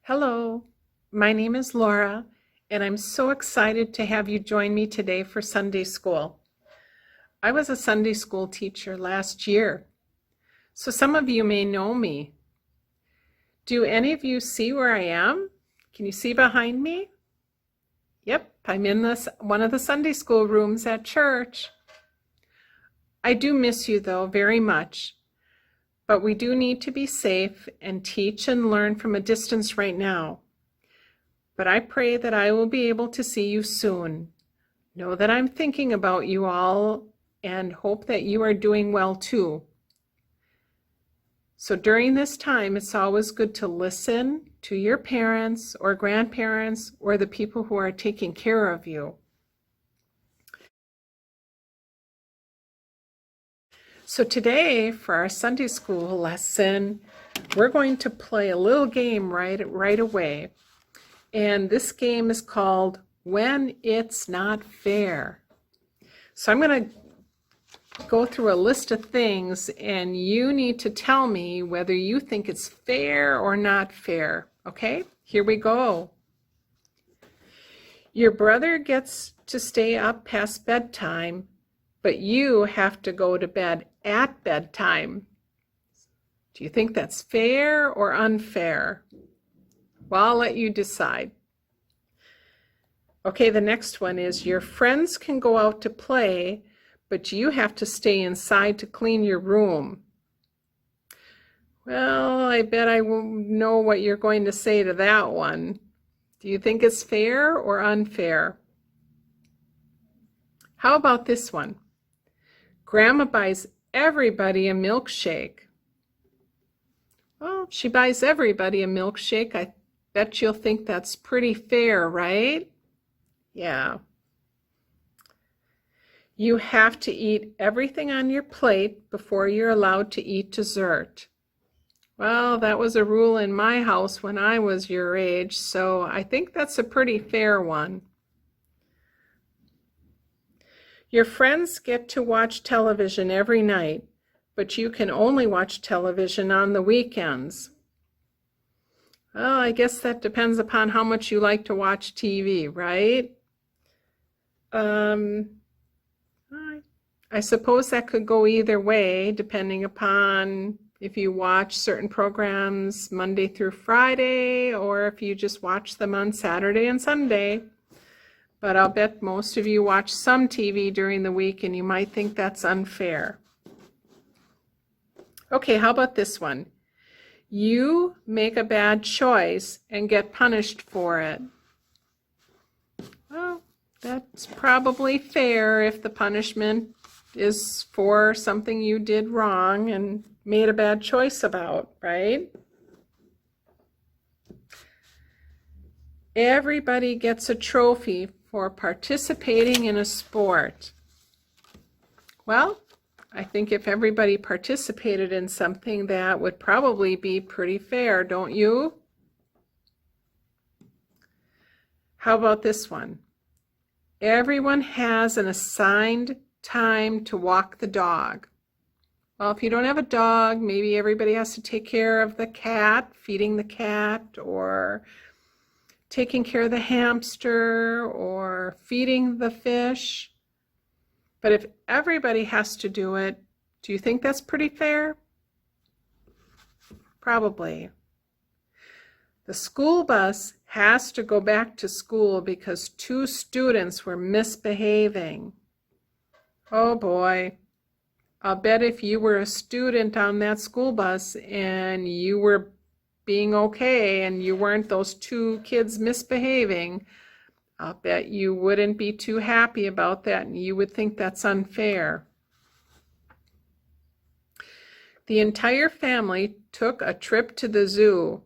Hello, my name is Laura, and I'm so excited to have you join me today for Sunday school. I was a Sunday school teacher last year, so some of you may know me. Do any of you see where I am? Can you see behind me? Yep, I'm in one of the Sunday school rooms at church. I do miss you though very much, but we do need to be safe and teach and learn from a distance right now. But I pray that I will be able to see you soon. Know that I'm thinking about you all and hope that you are doing well too. So during this time, it's always good to listen to your parents or grandparents or the people who are taking care of you. So today, for our Sunday school lesson, we're going to play a little game right away. And this game is called When It's Not Fair. So I'm going to go through a list of things, and you need to tell me whether you think it's fair or not fair. Okay, here we go. Your brother gets to stay up past bedtime, but you have to go to bed at bedtime. Do you think that's fair or unfair? Well, I'll let you decide. Okay, the next one is your friends can go out to play, but you have to stay inside to clean your room. Well, I bet I won't know what you're going to say to that one. Do you think it's fair or unfair? How about this one? Grandma buys everybody a milkshake. Well, she buys everybody a milkshake. I bet you'll think that's pretty fair, right? Yeah. You have to eat everything on your plate before you're allowed to eat dessert. Well, that was a rule in my house when I was your age, so I think that's a pretty fair one. Your friends get to watch television every night, but you can only watch television on the weekends. Well, I guess that depends upon how much you like to watch TV, right? I suppose that could go either way, depending upon if you watch certain programs Monday through Friday or if you just watch them on Saturday and Sunday. But I'll bet most of you watch some TV during the week and you might think that's unfair. Okay, how about this one? You make a bad choice and get punished for it. Well, that's probably fair if the punishment is for something you did wrong and made a bad choice about, right? Everybody gets a trophy for participating in a sport. Well, I think if everybody participated in something, that would probably be pretty fair, don't you? How about this one? Everyone has an assigned time to walk the dog. Well, if you don't have a dog, maybe everybody has to take care of the cat, feeding the cat, or taking care of the hamster, or feeding the fish. But if everybody has to do it, do you think that's pretty fair? Probably. The school bus has to go back to school because 2 students were misbehaving. Oh boy. I'll bet if you were a student on that school bus and you were being okay and you weren't those 2 kids misbehaving, I'll bet you wouldn't be too happy about that and you would think that's unfair. The entire family took a trip to the zoo.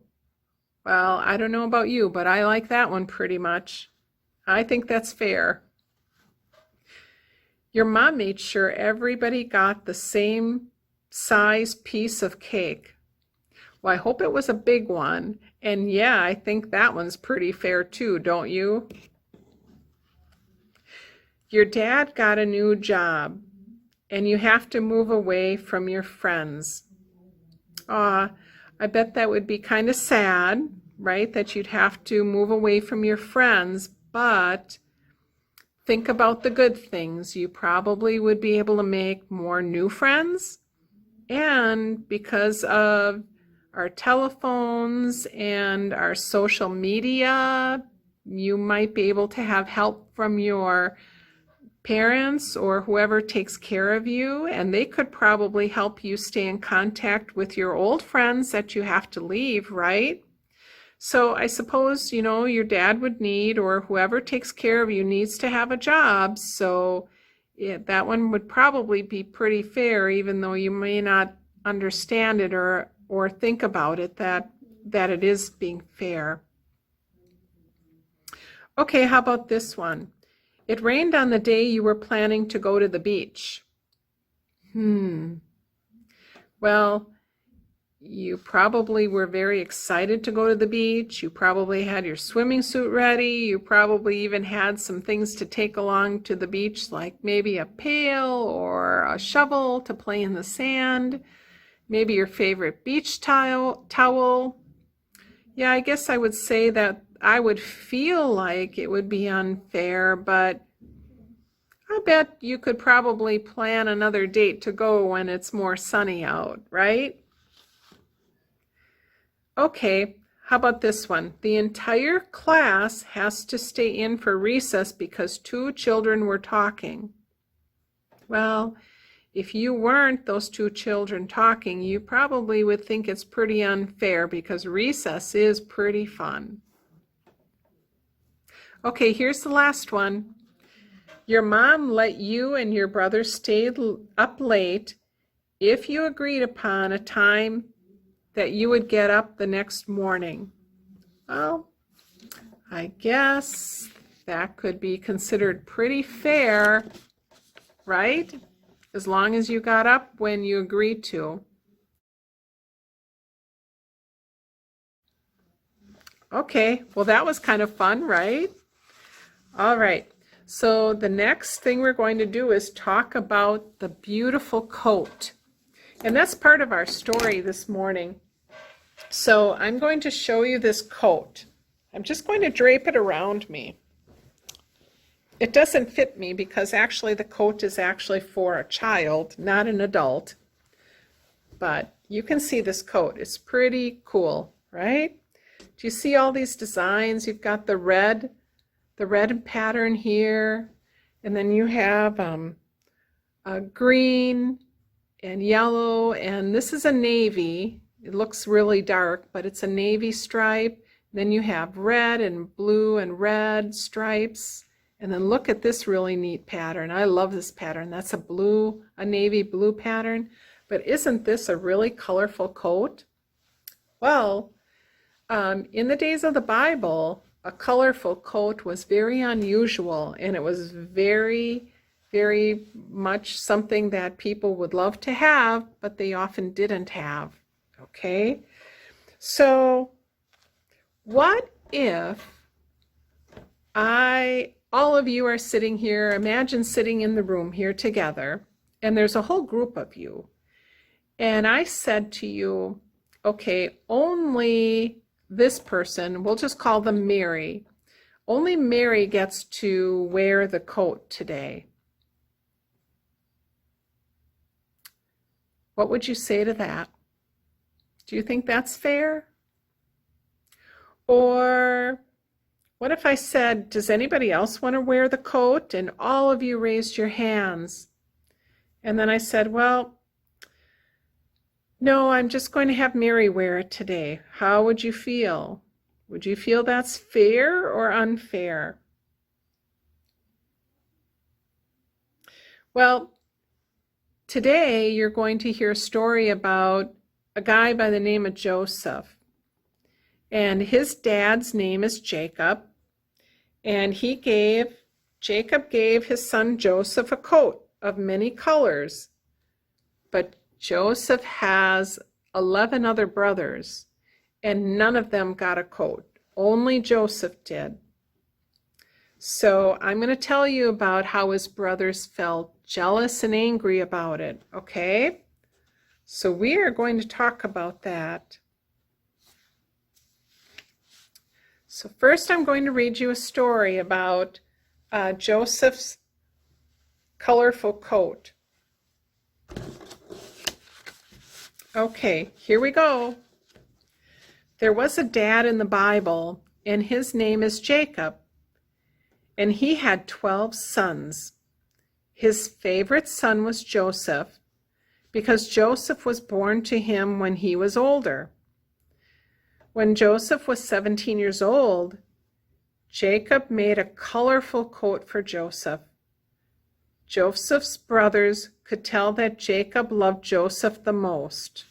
Well, I don't know about you, but I like that one pretty much. I think that's fair. Your mom made sure everybody got the same size piece of cake. Well, I hope it was a big one. And yeah, I think that one's pretty fair too, don't you? Your dad got a new job and you have to move away from your friends. I bet that would be kind of sad, right? That you'd have to move away from your friends, but think about the good things. You probably would be able to make more new friends. And because of our telephones and our social media, you might be able to have help from your parents or whoever takes care of you, and they could probably help you stay in contact with your old friends that you have to leave, right? So I suppose, your dad would need, or whoever takes care of you needs to have a job. So that one would probably be pretty fair, even though you may not understand it or think about it, that it is being fair. Okay, how about this one? It rained on the day you were planning to go to the beach. Well, you probably were very excited to go to the beach. You probably had your swimming suit ready. You probably even had some things to take along to the beach, like maybe a pail or a shovel to play in the sand, maybe your favorite beach towel. Yeah, I guess I would say that I would feel like it would be unfair, but I bet you could probably plan another date to go when it's more sunny out, right? Okay, how about this one? The entire class has to stay in for recess because 2 children were talking. Well, if you weren't those 2 children talking, you probably would think it's pretty unfair because recess is pretty fun. Okay, here's the last one. Your mom let you and your brother stay up late if you agreed upon a time that you would get up the next morning. Well, I guess that could be considered pretty fair, right? As long as you got up when you agreed to. Okay, well, that was kind of fun, right? All right, so the next thing we're going to do is talk about the beautiful coat. And that's part of our story this morning. So I'm going to show you this coat. I'm just going to drape it around me. It doesn't fit me because actually the coat is actually for a child, not an adult. But you can see this coat. It's pretty cool, right? Do you see all these designs? You've got the red pattern here, and then you have a green and yellow, and this is a navy. It looks really dark, but it's a navy stripe. Then you have red and blue and red stripes. And then look at this really neat pattern. I love this pattern. That's a navy blue pattern. But isn't this a really colorful coat? Well, in the days of the Bible, a colorful coat was very unusual, and it was very, very much something that people would love to have, but they often didn't have. Okay, so what if all of you are sitting here, imagine sitting in the room here together, and there's a whole group of you, and I said to you, okay, only this person, we'll just call them Mary, only Mary gets to wear the coat today. What would you say to that? Do you think that's fair? Or what if I said, does anybody else want to wear the coat? And all of you raised your hands. And then I said, well, no, I'm just going to have Mary wear it today. How would you feel? Would you feel that's fair or unfair? Well, today you're going to hear a story about a guy by the name of Joseph. And his dad's name is Jacob. And Jacob gave his son Joseph a coat of many colors. But Joseph has 11 other brothers, and none of them got a coat. Only Joseph did. So I'm going to tell you about how his brothers felt jealous and angry about it, okay? So we are going to talk about that. So first I'm going to read you a story about Joseph's colorful coat. Okay, here we go. There was a dad in the Bible, and his name is Jacob, and he had 12 sons. His favorite son was Joseph, because Joseph was born to him when he was older. When Joseph was 17 years old, Jacob made a colorful coat for Joseph. Joseph's brothers could tell that Jacob loved Joseph the most.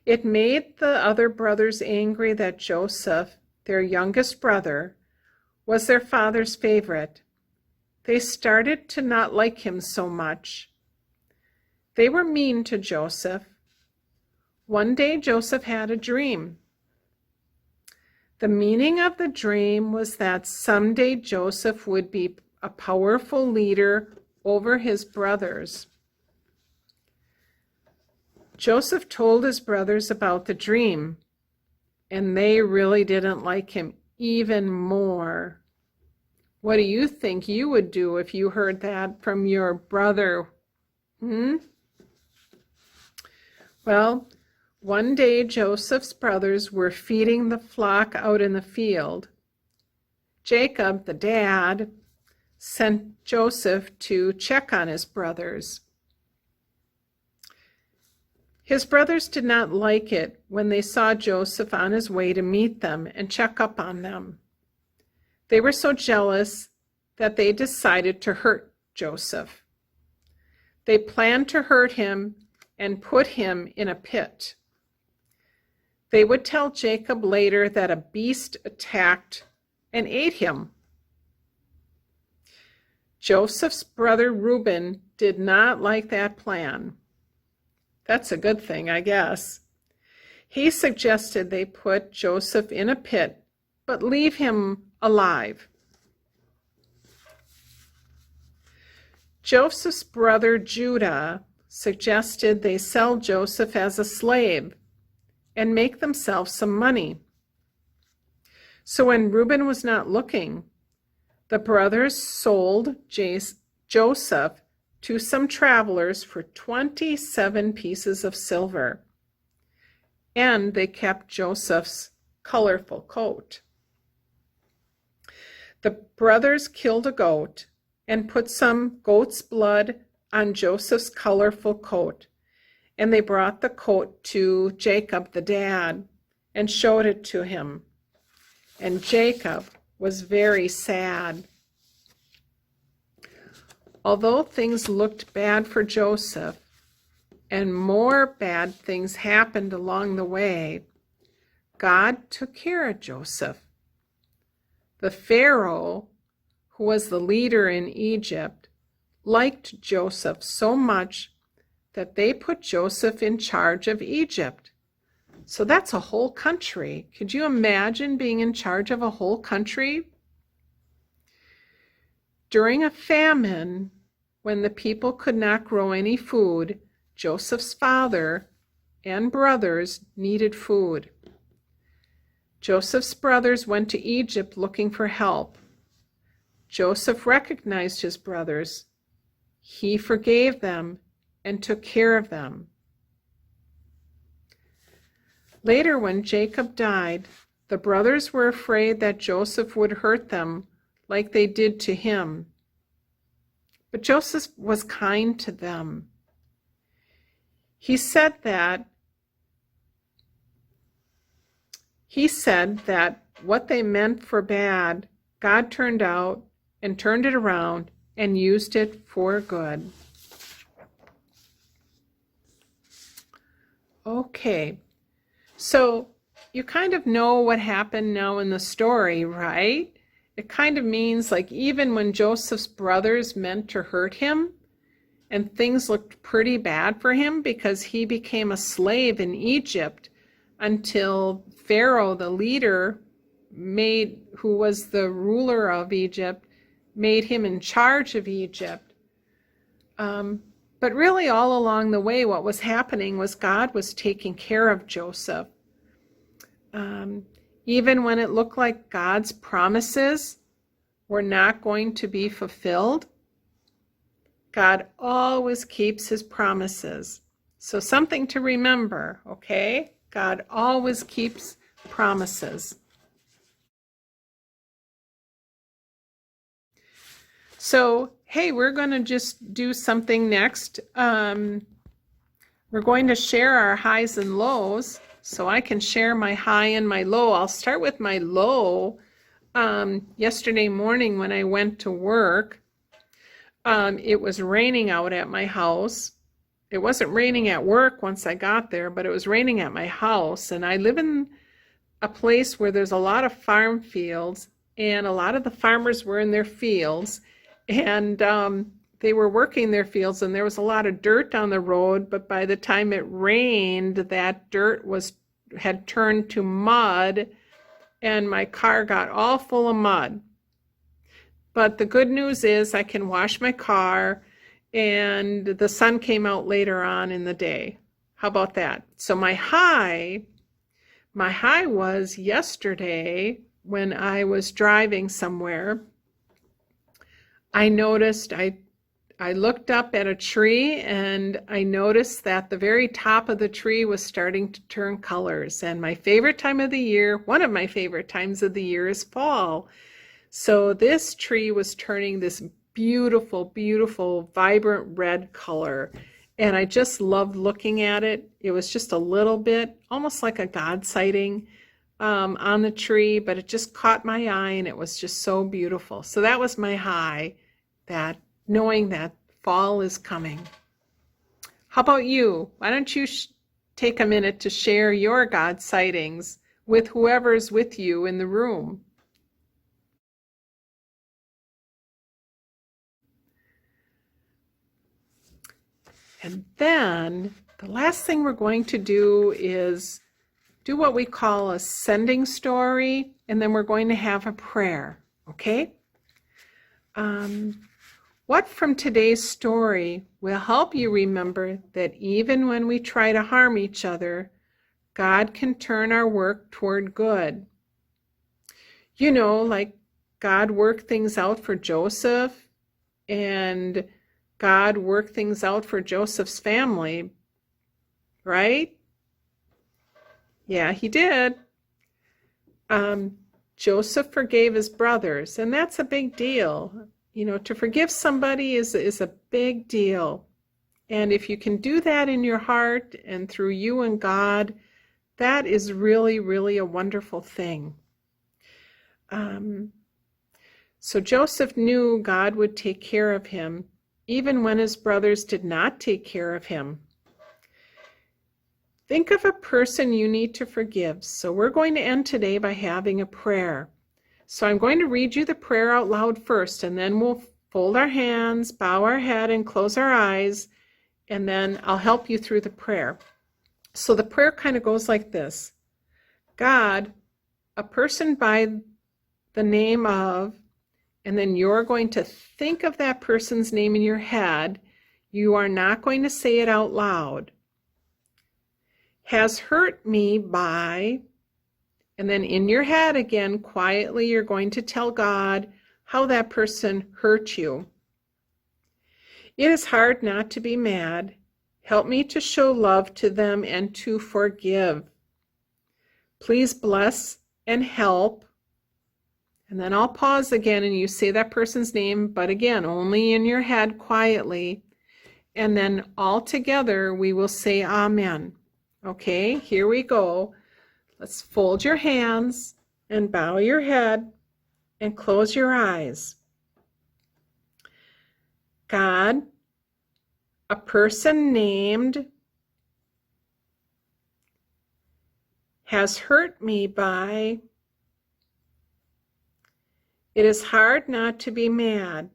It made the other brothers angry that Joseph, their youngest brother, was their father's favorite. They started to not like him so much. They were mean to Joseph. One day Joseph had a dream. The meaning of the dream was that someday Joseph would be a powerful leader over his brothers. Joseph told his brothers about the dream, and they really didn't like him even more. What do you think you would do if you heard that from your brother? Well, one day Joseph's brothers were feeding the flock out in the field. Jacob, the dad, sent Joseph to check on his brothers. His brothers did not like it when they saw Joseph on his way to meet them and check up on them. They were so jealous that they decided to hurt Joseph. They planned to hurt him and put him in a pit. They would tell Jacob later that a beast attacked and ate him. Joseph's brother Reuben did not like that plan. That's a good thing, I guess. He suggested they put Joseph in a pit, but leave him alive. Joseph's brother Judah suggested they sell Joseph as a slave and make themselves some money. So when Reuben was not looking, the brothers sold Joseph to some travelers for 27 pieces of silver, and they kept Joseph's colorful coat. The brothers killed a goat and put some goat's blood on Joseph's colorful coat, and they brought the coat to Jacob, the dad, and showed it to him. And Jacob was very sad. Although things looked bad for Joseph, and more bad things happened along the way, God took care of Joseph. The Pharaoh, who was the leader in Egypt, liked Joseph so much that they put Joseph in charge of Egypt. So that's a whole country. Could you imagine being in charge of a whole country? During a famine, when the people could not grow any food, Joseph's father and brothers needed food. Joseph's brothers went to Egypt looking for help. Joseph recognized his brothers. He forgave them and took care of them. Later, when Jacob died, the brothers were afraid that Joseph would hurt them like they did to him. But Joseph was kind to them. He said that what they meant for bad, God turned it around and used it for good. Okay, so you kind of know what happened now in the story, right? It kind of means like even when Joseph's brothers meant to hurt him and things looked pretty bad for him because he became a slave in Egypt until Pharaoh, the leader, who was the ruler of Egypt, made him in charge of Egypt. But really all along the way, what was happening was God was taking care of Joseph. Even when it looked like God's promises were not going to be fulfilled, God always keeps his promises. So something to remember, okay? God always keeps promises. So, hey, we're going to just do something next. We're going to share our highs and lows. So I can share my high and my low. I'll start with my low. Yesterday morning when I went to work, it was raining out at my house. It wasn't raining at work once I got there, but it was raining at my house. And I live in a place where there's a lot of farm fields, and a lot of the farmers were in their fields, and they were working their fields, and there was a lot of dirt on the road, but by the time it rained, that dirt had turned to mud, and my car got all full of mud. But the good news is I can wash my car, and the sun came out later on in the day. How about that? So my high was yesterday when I was driving somewhere. I noticed, I looked up at a tree, and I noticed that the very top of the tree was starting to turn colors. And my favorite time of the year, one of my favorite times of the year, is fall. So this tree was turning this beautiful, beautiful, vibrant red color. And I just loved looking at it. It was just a little bit, almost like a God sighting on the tree, but it just caught my eye, and it was just so beautiful. So that was my high, that knowing that fall is coming. How about you? Why don't you take a minute to share your God sightings with whoever's with you in the room? And then the last thing we're going to do is do what we call a sending story, and then we're going to have a prayer, okay? What from today's story will help you remember that even when we try to harm each other, God can turn our work toward good. You know, like God worked things out for Joseph, and God worked things out for Joseph's family, right? Yeah, he did. Joseph forgave his brothers, and that's a big deal. You know, to forgive somebody is a big deal. And if you can do that in your heart and through you and God, that is really, really a wonderful thing. So Joseph knew God would take care of him, even when his brothers did not take care of him. Think of a person you need to forgive. So we're going to end today by having a prayer. So I'm going to read you the prayer out loud first, and then we'll fold our hands, bow our head, and close our eyes, and then I'll help you through the prayer. So the prayer kind of goes like this. God, a person by the name of, and then you're going to think of that person's name in your head. You are not going to say it out loud. Has hurt me by, and then in your head again, quietly, you're going to tell God how that person hurt you. It is hard not to be mad. Help me to show love to them and to forgive. Please bless and help. And then I'll pause again, and you say that person's name, but again, only in your head quietly. And then all together we will say Amen. Okay, here we go. Let's fold your hands and bow your head and close your eyes. God, a person named has hurt me by. It is hard not to be mad.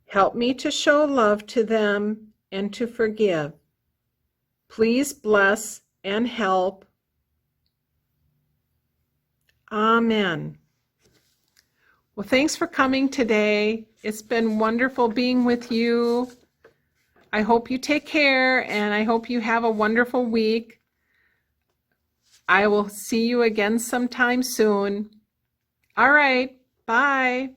Help me to show love to them and to forgive. Please bless and help. Amen. Well, thanks for coming today. It's been wonderful being with you. I hope you take care, and I hope you have a wonderful week. I will see you again sometime soon. All right, bye.